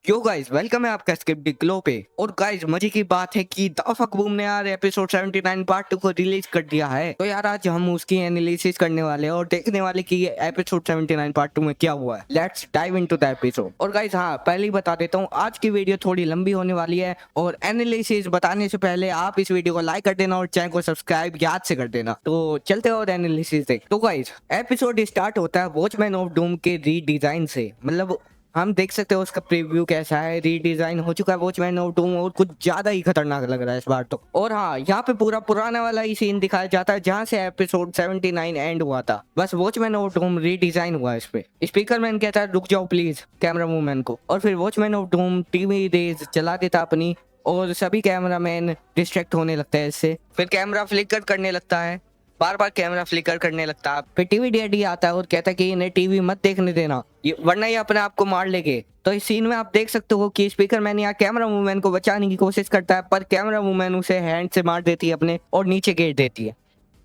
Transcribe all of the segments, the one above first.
Yo guys welcome है आपका script glow पे। और गाइस मजे की बात है कि द फक बूम ने यार एपिसोड 79 पार्ट 2 को रिलीज कर दिया है। तो यार आज हम उसकी एनालिसिस करने वाले हैं और देखने वाले कि ये एपिसोड 79 पार्ट 2 में क्या हुआ है। Let's dive into the episode. और गाइस हाँ पहले ही बता देता हूँ आज की वीडियो थोड़ी लंबी होने वाली है और एनालिसिस बताने से पहले आप इस वीडियो को लाइक कर देना और चैनल को सब्सक्राइब याद से कर देना। तो चलते हैं और एनालिसिस देख। तो गाइस एपिसोड स्टार्ट होता है वॉचमैन ऑफ डूम के रीडिजाइन से। मतलब हम देख सकते हो उसका प्रीव्यू कैसा है, रीडिजाइन हो चुका है वॉचमैन ऑफ डूम और कुछ ज्यादा ही खतरनाक लग रहा है इस बार तो। और हाँ यहाँ पे पूरा पुराना वाला ही सीन दिखाया जाता है जहाँ से एपिसोड 79 एंड हुआ था। बस वॉचमैन ऑफ डूम रीडिजाइन हुआ है इस पे। स्पीकर मैन कहता है रुक जाओ प्लीज कैमरा वूमैन को, और फिर वॉचमैन ऑफ डूम टीवी रेज चला देता अपनी और सभी कैमरा मैन डिस्ट्रैक्ट होने लगता है इससे। फिर कैमरा फ्लिकर करने लगता है, बार बार कैमरा फ्लिकर करने लगता है। फिर टीवी डैडी आता है और कहता है कि इन्हें टीवी मत देखने देना वरना ये अपने आप को मार लेंगे। तो इस सीन में आप देख सकते हो कि स्पीकर मैन यहाँ कैमरा वूमैन को बचाने की कोशिश करता है पर कैमरा वूमैन उसे हैंड से मार देती है अपने और नीचे गिर देती है।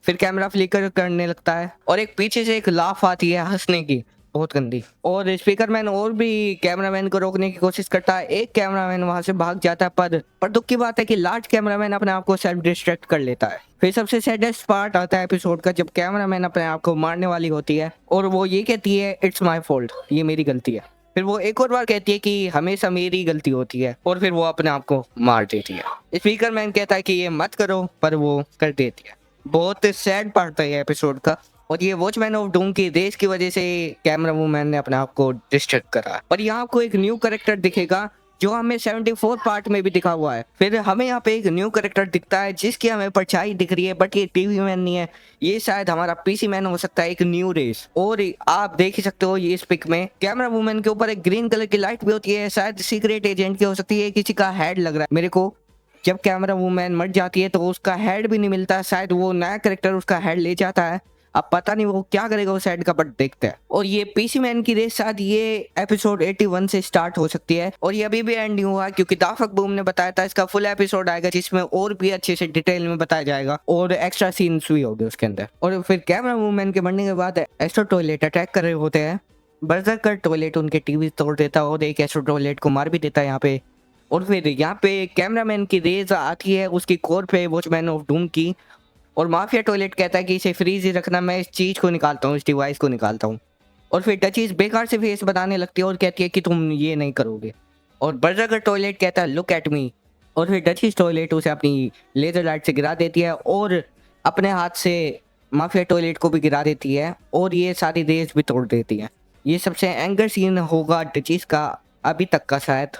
फिर कैमरा फ्लिकर करने लगता है और एक पीछे से एक लाफ आती है हंसने की, बहुत गंदी। और स्पीकर मैन और भी कैमरामैन को रोकने की कोशिश करता है, एक कैमरामैन वहां से भाग जाता है पर दुख की बात है कि लार्ज कैमरामैन अपने आप को सेल्फ डिस्ट्रैक्ट कर लेता है। फिर सबसे सैडेस्ट पार्ट आता है एपिसोड का जब कैमरामैन अपने आप को मारने वाली होती है और वो ये कहती है इट्स माय फॉल्ट, ये मेरी गलती है। फिर वो एक और बार कहती है कि हमेशा मेरी गलती होती है और फिर वो अपने आप को मार देती है। स्पीकर मैन कहता है कि ये मत करो पर वो कर देती है। बहुत सैड पार्ट था ये एपिसोड का। और ये वॉचमैन ऑफ डूम की रेस की वजह से कैमरा वूमैन ने अपने आप को डिस्ट्रैक्ट करा। पर यहाँ आपको एक न्यू कैरेक्टर दिखेगा जो हमें 74 पार्ट में भी दिखा हुआ है। फिर हमें यहाँ पे एक न्यू कैरेक्टर दिखता है जिसकी हमें परछाई दिख रही है बट ये टीवी मैन नहीं है, ये शायद हमारा पीसी मैन हो सकता है, एक न्यू रेस। और आप देख ही सकते हो ये इस पिक में कैमरा वूमैन के ऊपर एक ग्रीन कलर की लाइट भी होती है, शायद सीक्रेट एजेंट की हो सकती है, किसी का हेड लग रहा है मेरे को। जब कैमरा वूमैन मर जाती है तो उसका हेड भी नहीं मिलता, शायद वो नया कैरेक्टर उसका हेड ले जाता है। अब पता नहीं वो क्या करेगा उस हेड का बट देखते हैं। और ये पीसी मैन की रेस शायद ये एपिसोड 81 से स्टार्ट हो सकती है और ये अभी भी एंड नहीं हुआ क्योंकि दाफक बूम ने बताया था इसका फुल एपिसोड आएगा जिसमें और भी अच्छे से डिटेल में बताया जाएगा और एक्स्ट्रा सीन्स भी होंगे उसके अंदर। और फिर कैमरा वूमैन के मरने के बाद एस्ट्रो टॉयलेट अटैक कर रहे होते हैं। बर्जरकर टॉयलेट उनके टीवी तोड़ देता है और एक एस्ट्रो टॉयलेट को मार भी देता है यहाँ पे। और फिर यहाँ पे कैमरामैन की रेज आती है उसकी कोर पे वॉचमैन ऑफ डूम की और माफिया टॉयलेट कहता है कि इसे फ्रीज ही रखना, मैं इस चीज को निकालता हूँ, इस डिवाइस को निकालता हूँ। और फिर डचीज बेकार से फेस बताने लगती है और कहती है कि तुम ये नहीं करोगे। और बर्जरकर टॉयलेट कहता है लुक एट मी। और फिर डचीज टॉयलेट उसे अपनी लेजर लाइट से गिरा देती है और अपने हाथ से माफिया टॉयलेट को भी गिरा देती है और ये सारी रेज भी तोड़ देती है। ये सबसे एंगर सीन होगा डचीज का अभी तक का शायद।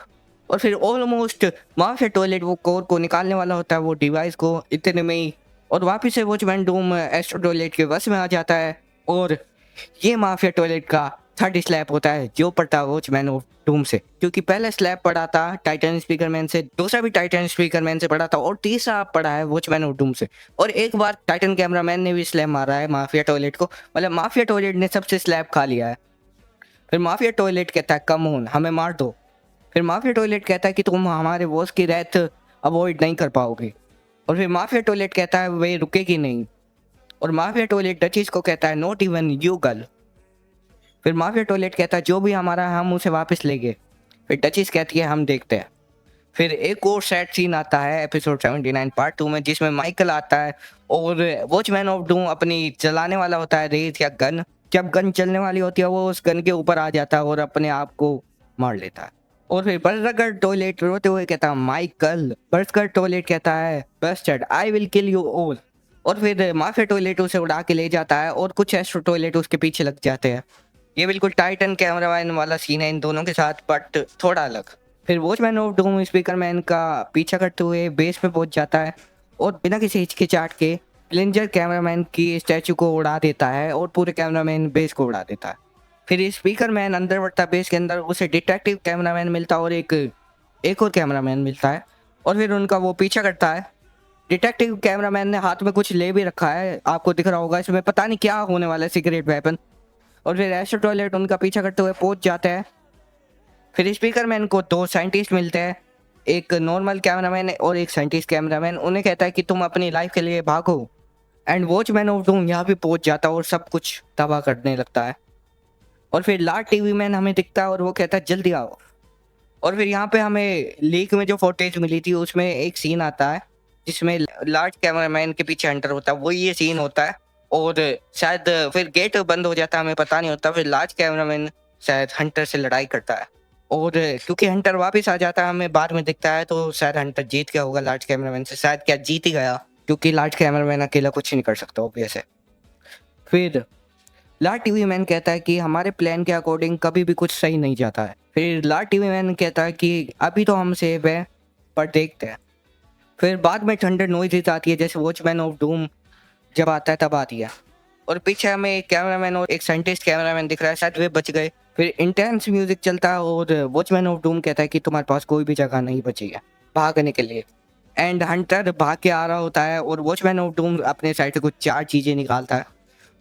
और फिर ऑलमोस्ट माफिया टॉयलेट वो कोर को निकालने वाला होता है, वो डिवाइस को, इतने में ही और वापिस से वॉचमैन डूम एस्ट्रो टॉयलेट के बस में आ जाता है। और ये माफिया टॉयलेट का थर्ड स्लैप होता है जो पड़ता है वॉचमैन ऑफ डूम से, क्योंकि पहला स्लैप पड़ा था टाइटन स्पीकरमैन से, दूसरा भी टाइटन स्पीकरमैन से पड़ा था और तीसरा पड़ा है वॉचमैन ऑफ डूम से। और एक बार टाइटन कैमरामैन ने भी स्लैप मारा है माफिया टॉयलेट को, मतलब माफिया टॉयलेट ने सबसे स्लैप खा लिया है। फिर माफिया टॉयलेट कहता है कम ऑन हमें मार दो। फिर माफिया टॉयलेट कहता है कि तुम हमारे बॉस की रेथ अवॉइड नहीं कर पाओगे। और फिर माफिया टॉयलेट कहता है वे रुकेगी नहीं। और माफिया टॉयलेट डचीज को कहता है नॉट इवन यू गर्ल। फिर माफिया टॉयलेट कहता है जो भी हमारा है हम उसे वापस लेंगे। फिर डचीज कहती है हम देखते हैं। फिर एक और सैड सीन आता है एपिसोड 79 पार्ट 2 में जिसमें माइकल आता है और वॉचमैन ऑफ डूम अपनी चलाने वाला होता है रेस या गन। जब गन चलने वाली होती है वो उस गन के ऊपर आ जाता है और अपने आप को मार लेता है। और फिर बर्जरकर टॉयलेट रोते हुए कहता है माइकल। बर्जरकर टॉयलेट कहता है bustard I will kill you all. और फिर माफिया टॉयलेट उसे उड़ा के ले जाता है और कुछ एस्ट्रो टॉयलेट उसके पीछे लग जाते हैं। ये बिल्कुल टाइटन कैमरामैन वाला सीन है इन दोनों के साथ बट थोड़ा अलग। फिर वॉचमैन ऑफ डूम स्पीकरमैन का पीछा करते हुए बेस पे पहुंच जाता है और बिना किसी हिचकिचाहट के प्लेंजर कैमरामैन की स्टैचू को उड़ा देता है और पूरे कैमरामैन बेस को उड़ा देता है। फिर स्पीकर मैन अंदर बढ़ता बेस के अंदर, उसे डिटेक्टिव कैमरामैन मिलता है और एक और कैमरामैन मिलता है और फिर उनका वो पीछा करता है। डिटेक्टिव कैमरामैन ने हाथ में कुछ ले भी रखा है, आपको दिख रहा होगा, इसमें पता नहीं क्या होने वाला है, सीक्रेट वेपन। और फिर एस्ट्रो टॉयलेट उनका पीछा करते हुए पहुंच जाता है। फिर स्पीकर मैन को दो साइंटिस्ट मिलते हैं, एक नॉर्मल कैमरामैन और एक साइंटिस्ट कैमरामैन। उन्हें कहता है कि तुम अपनी लाइफ के लिए भागो। एंड वॉचमैन ऑफ डूम यहाँ भी पहुंच जाता है और सब कुछ तबाह करने लगता है। और फिर लार्ड टीवी मैन हमें दिखता है और वो कहता है जल्दी आओ। और फिर यहाँ पे हमें लीक में जो फुटेज मिली थी उसमें एक सीन आता है जिसमें लार्ज कैमरामैन के पीछे हंटर होता है, वो ये सीन होता है। और शायद फिर गेट बंद हो जाता है, हमें पता नहीं होता, फिर लार्ज कैमरामैन शायद हंटर से लड़ाई करता है। और क्योंकि हंटर वापस आ जाता है हमें बाद में दिखता है, तो शायद हंटर जीत गया होगा लार्ज कैमरामैन से, शायद क्या जीत ही गया, क्योंकि लार्ज कैमरामैन अकेला कुछ नहीं कर सकता ऑब्वियस है। फिर लार्ज टीवी मैन कहता है कि हमारे प्लान के अकॉर्डिंग कभी भी कुछ सही नहीं जाता है। फिर लार्ज टीवी मैन कहता है कि अभी तो हम सेफ है पर देखते हैं। फिर बाद में थंडर नॉइजेस आती है, जैसे वॉचमैन ऑफ डूम जब आता है तब आती है। और पीछे हमें एक कैमरामैन और एक साइंटिस्ट कैमरामैन दिख रहा है, शायद वे बच गए। फिर इंटेंस म्यूजिक चलता है और वॉचमैन ऑफ डूम कहता है कि तुम्हारे पास कोई भी जगह नहीं बची है भागने के लिए। एंड हंटर भाग के आ रहा होता है और वॉचमैन ऑफ डूम अपने साइड से कुछ 4 चीज़ें निकालता है।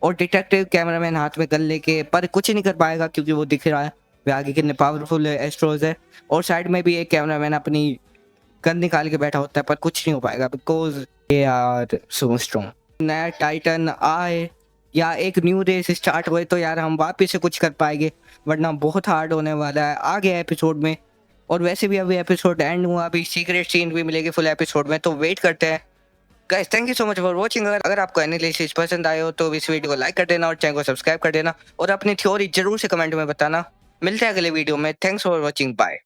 और डिटेक्टिव कैमरामैन हाथ में गन लेके, पर कुछ नहीं कर पाएगा क्योंकि वो दिख रहा है वे आगे कितने पावरफुल एस्ट्रोज है। और साइड में भी एक कैमरामैन अपनी गन निकाल के बैठा होता है, पर कुछ नहीं हो पाएगा because they are so strong. नया टाइटन आए या एक न्यू रेस स्टार्ट हुए तो यार हम वापस से कुछ कर पाएंगे, वरना बहुत हार्ड होने वाला है आगे एपिसोड में। और वैसे भी अभी एपिसोड एंड हुआ, अभी सीक्रेट सीन भी मिलेगी फुल एपिसोड में, तो वेट करते हैं। Guys thank you so much for watching. अगर आपको एनालिसिस पसंद आए हो तो इस वीडियो को लाइक कर देना और चैनल को सब्सक्राइब कर देना और अपनी थ्योरी जरूर से कमेंट में बताना। मिलते हैं अगले वीडियो में। Thanks for watching, bye.